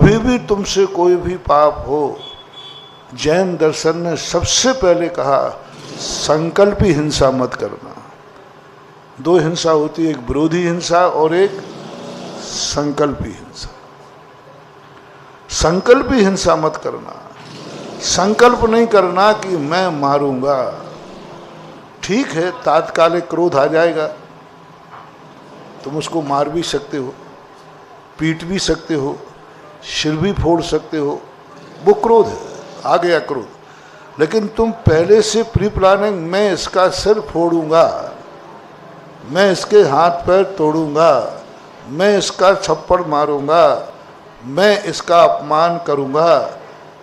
कभी भी तुमसे कोई भी पाप हो, जैन दर्शन ने सबसे पहले कहा संकल्पी हिंसा मत करना। दो हिंसा होती है, एक विरोधी हिंसा और एक संकल्पी हिंसा। संकल्पी हिंसा मत करना, संकल्प नहीं करना कि मैं मारूंगा। ठीक है, तात्कालिक क्रोध आ जाएगा, तुम उसको मार भी सकते हो, पीट भी सकते हो, सिर भी फोड़ सकते हो, वो क्रोध है, आ गया क्रोध। लेकिन तुम पहले से प्री प्लानिंग, मैं इसका सिर फोड़ूंगा, मैं इसके हाथ पैर तोड़ूंगा, मैं इसका थप्पड़ मारूंगा, मैं इसका अपमान करूंगा,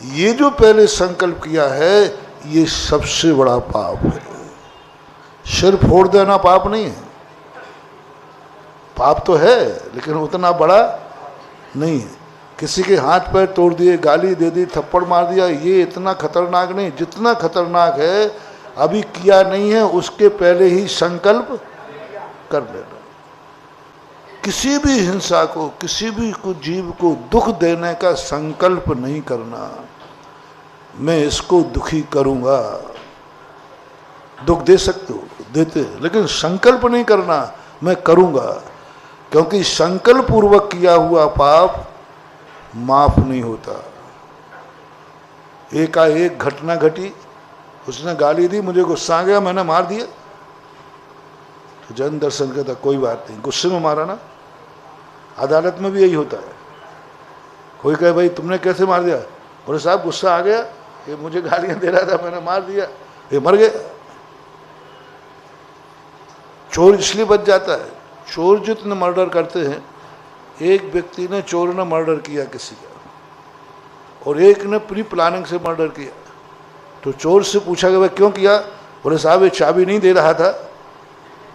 ये जो पहले संकल्प किया है ये सबसे बड़ा पाप है। सिर फोड़ देना पाप नहीं है, पाप तो है लेकिन उतना बड़ा नहीं है। किसी के हाथ पैर तोड़ दिए, गाली दे दी, थप्पड़ मार दिया, ये इतना खतरनाक नहीं। जितना खतरनाक है अभी किया नहीं है, उसके पहले ही संकल्प कर लेना। किसी भी हिंसा को, किसी भी को जीव को दुख देने का संकल्प नहीं करना, मैं इसको दुखी करूंगा। दुख दे सकते हो, देते, लेकिन संकल्प नहीं करना मैं करूंगा, क्योंकि संकल्प पूर्वक किया हुआ पाप माफ नहीं होता। एकाएक घटना घटी, उसने गाली दी, मुझे गुस्सा आ गया, मैंने मार दिया, तो जैन दर्शन कहता कोई बात नहीं, गुस्से में मारा ना। अदालत में भी यही होता है, कोई कहे भाई तुमने कैसे मार दिया, बोले साहब गुस्सा आ गया, ये मुझे गालियां दे रहा था, मैंने मार दिया, ये मर गया। चोर इसलिए बच जाता है, चोर जितने मर्डर करते हैं, एक व्यक्ति ने, चोर ने मर्डर किया किसी का और एक ने प्री प्लानिंग से मर्डर किया, तो चोर से पूछा कि भाई क्यों किया, बोले साहब ये चाबी नहीं दे रहा था,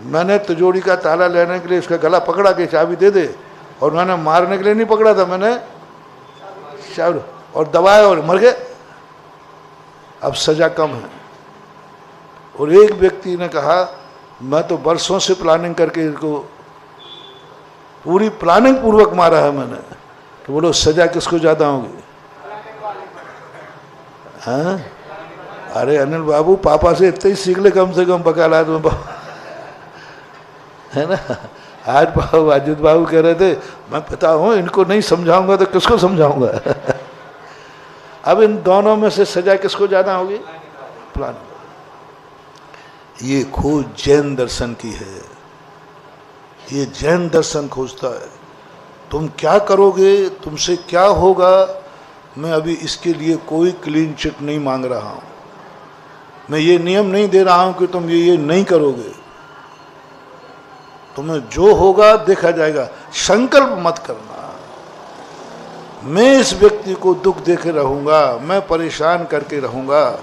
मैंने तिजोरी का ताला लेने के लिए उसका गला पकड़ा कि चाबी दे दे, और मैंने मारने के लिए नहीं पकड़ा था, मैंने चाबी और दबाया और मर गए, अब सजा कम है। और एक व्यक्ति ने कहा मैं तो बरसों से प्लानिंग करके इनको, पूरी प्लानिंग पूर्वक मारा है मैंने, तो बोलो सजा किसको ज्यादा होगी? हाँ, अरे अनिल बाबू पापा से इतना ही सीख ले कम से कम बकालात में, है ना। आज बाबू अजित बाबू कह रहे थे मैं पता हूँ इनको नहीं समझाऊंगा तो किसको समझाऊंगा। अब इन दोनों में से सजा किसको ज्यादा होगी? प्लान। ये खोज जैन दर्शन की है, ये जैन दर्शन खोजता है। तुम क्या करोगे, तुमसे क्या होगा, मैं अभी इसके लिए कोई क्लीन चिट नहीं मांग रहा हूं, मैं ये नियम नहीं दे रहा हूं कि तुम ये नहीं करोगे, तुम्हें जो होगा देखा जाएगा। संकल्प मत करना मैं इस व्यक्ति को दुख देके रहूंगा, मैं परेशान करके रहूंगा,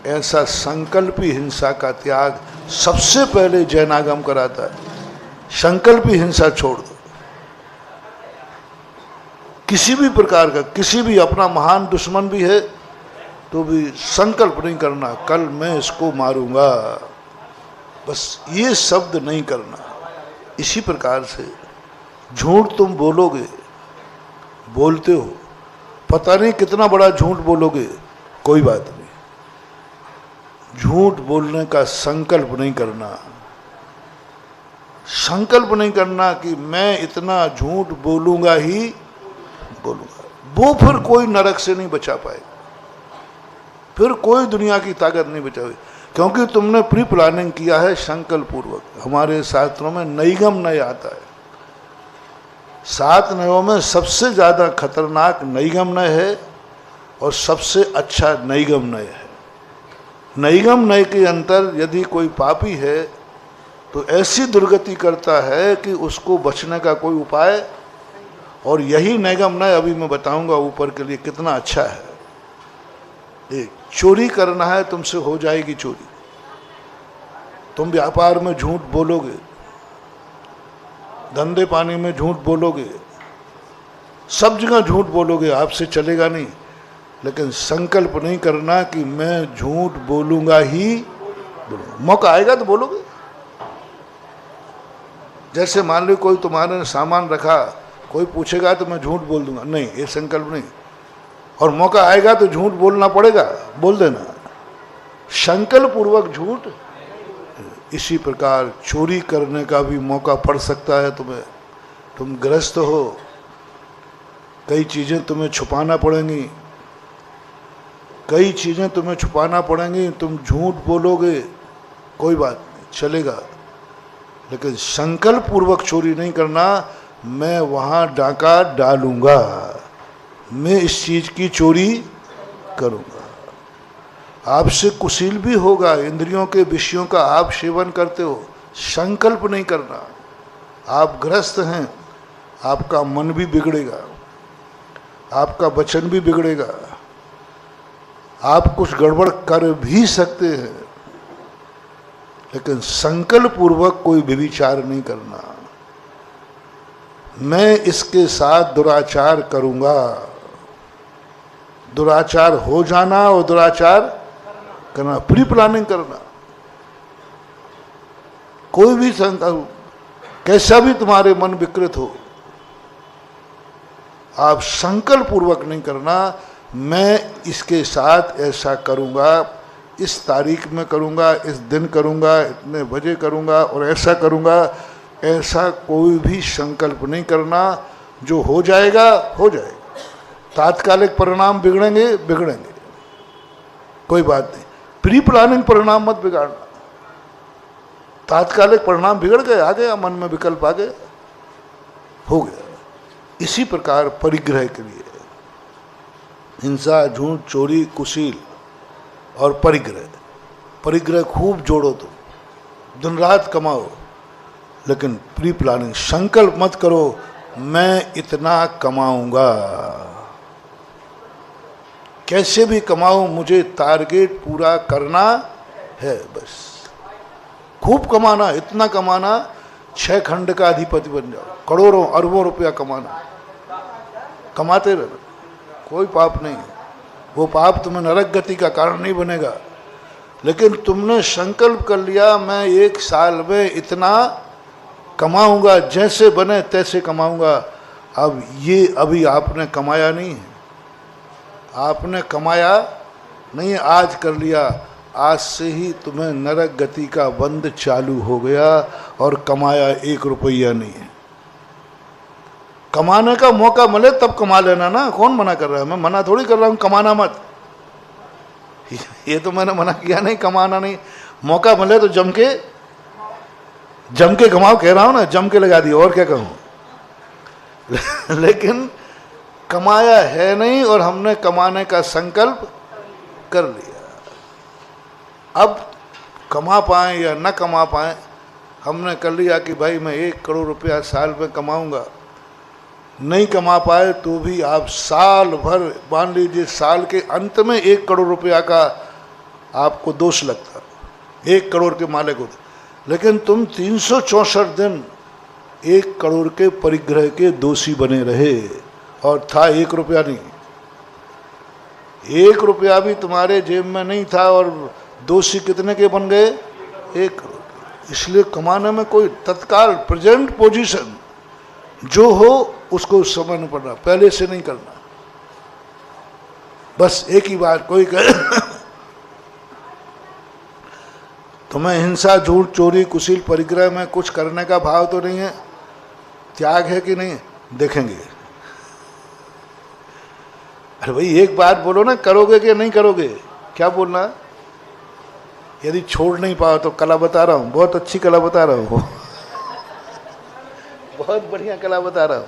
ऐसा संकल्पी हिंसा का त्याग सबसे पहले जैनागम कराता है। संकल्पी हिंसा छोड़ दो, किसी भी प्रकार का, किसी भी, अपना महान दुश्मन भी है तो भी संकल्प नहीं करना कल मैं इसको मारूंगा, बस ये शब्द नहीं करना। इसी प्रकार से झूठ तुम बोलोगे, बोलते हो, पता नहीं कितना बड़ा झूठ बोलोगे, कोई बात नहीं, झूठ बोलने का संकल्प नहीं करना। संकल्प नहीं करना कि मैं इतना झूठ बोलूंगा ही बोलूंगा, वो फिर कोई नरक से नहीं बचा पाएगा, फिर कोई दुनिया की ताकत नहीं बचाएगी, क्योंकि तुमने प्री प्लानिंग किया है संकल्प पूर्वक। हमारे शास्त्रों में नैगम नय आता है, 7 नयों में सबसे ज्यादा खतरनाक नैगम नय है और सबसे अच्छा नैगम नय है। नैगम नय के अंतर यदि कोई पापी है तो ऐसी दुर्गति करता है कि उसको बचने का कोई उपाय, और यही नैगम नय अभी मैं बताऊंगा ऊपर के लिए कितना अच्छा है। एक चोरी करना है, तुमसे हो जाएगी चोरी, तुम व्यापार में झूठ बोलोगे, धंधे पानी में झूठ बोलोगे, सब जगह झूठ बोलोगे, आपसे चलेगा नहीं। लेकिन संकल्प नहीं करना कि मैं झूठ बोलूंगा ही बोलूंगा, मौका आएगा तो बोलोगे। जैसे मान लो कोई तुम्हारे सामान रखा, कोई पूछेगा तो मैं झूठ बोल दूंगा, नहीं, ये संकल्प नहीं। और मौका आएगा तो झूठ बोलना पड़ेगा, बोल देना, संकल्प पूर्वक झूठ। इसी प्रकार चोरी करने का भी मौका पड़ सकता है तुम्हें। तुम ग्रस्त हो, कई चीज़ें तुम्हें छुपाना पड़ेंगी, कई चीज़ें तुम्हें छुपाना पड़ेंगी, तुम झूठ बोलोगे, कोई बात नहीं, चलेगा, लेकिन संकल्प पूर्वक चोरी नहीं करना। मैं वहाँ डाका डालूंगा, मैं इस चीज़ की चोरी करूँगा। आपसे कुशील भी होगा, इंद्रियों के विषयों का आप सेवन करते हो, संकल्प नहीं करना। आप ग्रस्त हैं, आपका मन भी बिगड़ेगा, आपका वचन भी बिगड़ेगा, आप कुछ गड़बड़ कर भी सकते हैं, लेकिन संकल्प पूर्वक कोई व्यभिचार नहीं करना। मैं इसके साथ दुराचार करूंगा, दुराचार हो जाना और दुराचार करना, प्री प्लानिंग करना। कोई भी संकल्प, कैसा भी तुम्हारे मन विकृत हो, आप संकल्प पूर्वक नहीं करना। मैं इसके साथ ऐसा करूंगा, इस तारीख में करूंगा, इस दिन करूंगा, इतने बजे करूंगा और ऐसा करूंगा, ऐसा कोई भी संकल्प नहीं करना। जो हो जाएगा हो जाएगा, तात्कालिक परिणाम बिगड़ेंगे बिगड़ेंगे, कोई बात नहीं। प्री प्लानिंग परिणाम मत बिगाड़ना। तात्कालिक परिणाम बिगड़ गए, आ गया मन में विकल्प, आ गया, हो गया। इसी प्रकार परिग्रह के लिए हिंसा, झूठ, चोरी, कुशील और परिग्रह, परिग्रह खूब जोड़ो, तो दिन रात कमाओ, लेकिन प्री प्लानिंग, संकल्प मत करो मैं इतना कमाऊंगा, कैसे भी कमाऊं, मुझे टारगेट पूरा करना है, बस खूब कमाना, इतना कमाना 6 खंड का अधिपति बन जाओ, करोड़ों अरबों रुपया कमाना, कमाते रहना, कोई पाप नहीं। वो पाप तुम्हें नरक गति का कारण नहीं बनेगा, लेकिन तुमने संकल्प कर लिया मैं 1 साल में इतना कमाऊंगा, जैसे बने तैसे कमाऊंगा। अब ये अभी आपने कमाया नहीं है, आपने कमाया नहीं, आज कर लिया, आज से ही तुम्हें नरक गति का बंद चालू हो गया और कमाया 1 रुपया नहीं है। कमाने का मौका मिले तब कमा लेना ना, कौन मना कर रहा है? मैं मना थोड़ी कर रहा हूँ कमाना मत, ये तो मैंने मना किया नहीं, कमाना नहीं। मौका मिले तो जम के कमाओ, कह रहा हूँ ना, जम के लगा दिया, और क्या कहूँ। लेकिन कमाया है नहीं और हमने कमाने का संकल्प कर लिया। अब कमा पाए या न कमा पाए, हमने कर लिया कि भाई मैं 1 करोड़ रुपया साल में कमाऊंगा। नहीं कमा पाए तो भी आप साल भर, मान लीजिए साल के अंत में 1 करोड़ रुपया का आपको दोष लगता, 1 करोड़ के मालिक होते, लेकिन तुम 364 दिन 1 करोड़ के परिग्रह के दोषी बने रहे और था 1 रुपया नहीं। 1 रुपया भी तुम्हारे जेब में नहीं था और दोषी कितने के बन गए? 1 करोड़। इसलिए कमाने में कोई तत्काल प्रेजेंट पोजीशन जो हो उसको समझना पड़ना, पहले से नहीं करना। बस एक ही बात, कोई कहे तुम्हें हिंसा, झूठ, चोरी, कुशील, परिग्रह में कुछ करने का भाव तो नहीं है, त्याग है कि नहीं, देखेंगे। अरे भाई एक बात बोलो ना, करोगे कि नहीं करोगे? क्या बोलना? यदि छोड़ नहीं पाओ तो कला बता रहा हूँ, बहुत अच्छी कला बता रहा हूँ, बहुत बढ़िया कला बता रहा हूँ।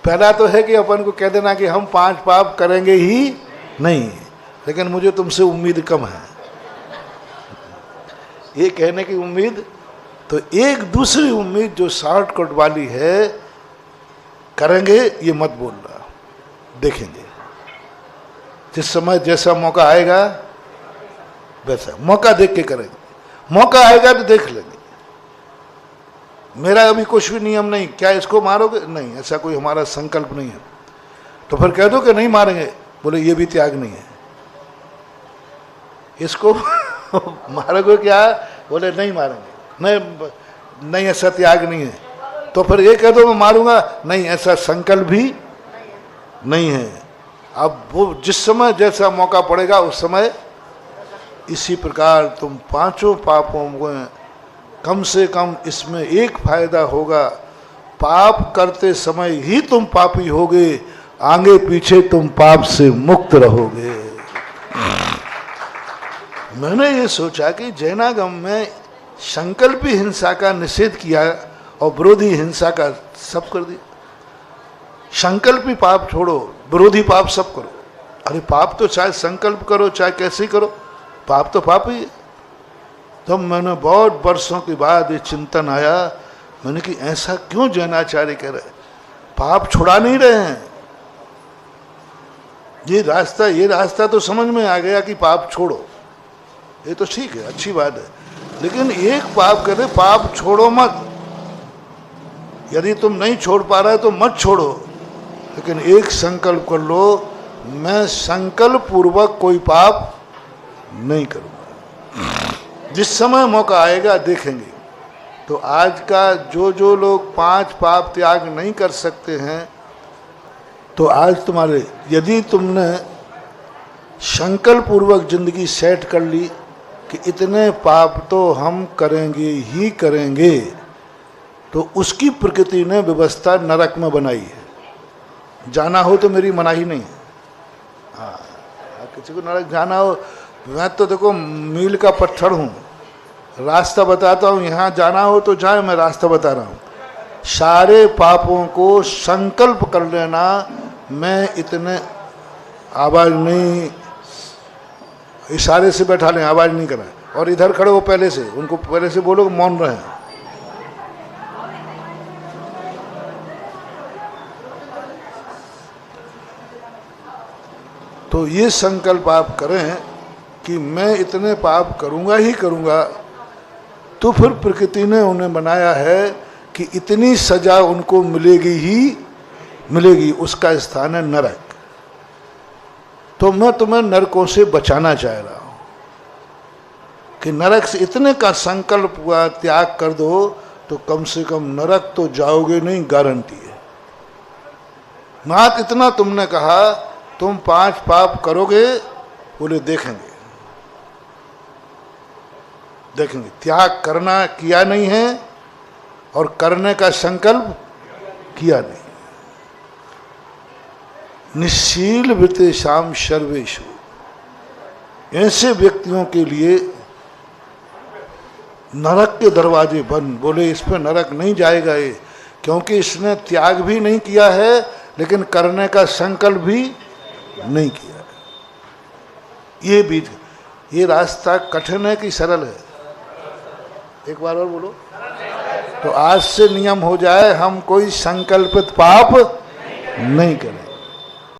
पहला तो है कि अपन को कह देना कि हम 5 पाप करेंगे ही नहीं, लेकिन मुझे तुमसे उम्मीद कम है, ये कहने की उम्मीद। तो एक दूसरी उम्मीद जो शॉर्टकट वाली है, करेंगे ये मत बोलना, देखेंगे, जिस समय जैसा मौका आएगा वैसा मौका देख के करेंगे। मौका आएगा तो देख लेंगे। मेरा अभी कुछ भी नियम नहीं, क्या इसको मारोगे? नहीं, ऐसा कोई हमारा संकल्प नहीं है। तो फिर कह दो कि नहीं मारेंगे, बोले ये भी त्याग नहीं है, इसको मारोगे क्या? बोले नहीं मारेंगे, नहीं ऐसा त्याग नहीं है। तो फिर ये कह दो मैं मारूंगा, नहीं, ऐसा संकल्प भी नहीं है। अब वो जिस समय जैसा मौका पड़ेगा उस समय, इसी प्रकार तुम पांचों पापों में कम से कम इसमें एक फायदा होगा, पाप करते समय ही तुम पापी होगे, आगे पीछे तुम पाप से मुक्त रहोगे। मैंने ये सोचा कि जैनागम में संकल्पी हिंसा का निषेध किया और विरोधी हिंसा का सब कर दिया। संकल्पी पाप छोड़ो, विरोधी पाप सब करो। अरे पाप तो चाहे संकल्प करो चाहे कैसे ही करो, पाप तो पाप ही है। तब मैंने बहुत वर्षों के बाद ये चिंतन आया, मैंने कि ऐसा क्यों जैनाचार्य कह रहे, पाप छुड़ा नहीं रहे हैं। ये रास्ता तो समझ में आ गया कि पाप छोड़ो, ये तो ठीक है, अच्छी बात है, लेकिन एक पाप करे, पाप छोड़ो मत। यदि तुम नहीं छोड़ पा रहे तो मत छोड़ो, लेकिन एक संकल्प कर लो, मैं संकल्प पूर्वक कोई पाप नहीं करूंगा। जिस समय मौका आएगा देखेंगे। तो आज का जो लोग 5 पाप त्याग नहीं कर सकते हैं, तो आज तुम्हारे, यदि तुमने संकल्प पूर्वक जिंदगी सेट कर ली कि इतने पाप तो हम करेंगे ही करेंगे, तो उसकी प्रकृति ने व्यवस्था नरक में बनाई है। जाना हो तो मेरी मनाही नहीं है। हाँ, किसी को नरक जाना हो, मैं तो देखो मील का पत्थर हूँ, रास्ता बताता हूँ, यहाँ जाना हो तो जाए, मैं रास्ता बता रहा हूँ। सारे पापों को संकल्प कर लेना, मैं इतने, आवाज़ नहीं, इशारे से बैठा लें, आवाज़ नहीं करें, और इधर खड़े हो पहले से, उनको पहले से बोलो मौन रहे। तो ये संकल्प आप करें कि मैं इतने पाप करूंगा ही करूंगा, तो फिर प्रकृति ने उन्हें बनाया है कि इतनी सजा उनको मिलेगी ही मिलेगी, उसका स्थान है नरक। तो मैं तुम्हें नरकों से बचाना चाह रहा हूं कि नरक से इतने का संकल्प हुआ त्याग कर दो, तो कम से कम नरक तो जाओगे नहीं, गारंटी है। मात इतना तुमने कहा तुम 5 पाप करोगे, बोले देखेंगे, देखेंगे। त्याग करना किया नहीं है और करने का संकल्प किया नहीं। निश्शील वृतेषाम सर्वेषु, ऐसे व्यक्तियों के लिए नरक के दरवाजे बंद। बोले इस पर नरक नहीं जाएगा ये, क्योंकि इसने त्याग भी नहीं किया है, लेकिन करने का संकल्प भी नहीं किया। ये रास्ता कठिन है कि सरल है? एक बार और बोलो। तो आज से नियम हो जाए, हम कोई संकल्पित पाप नहीं करें।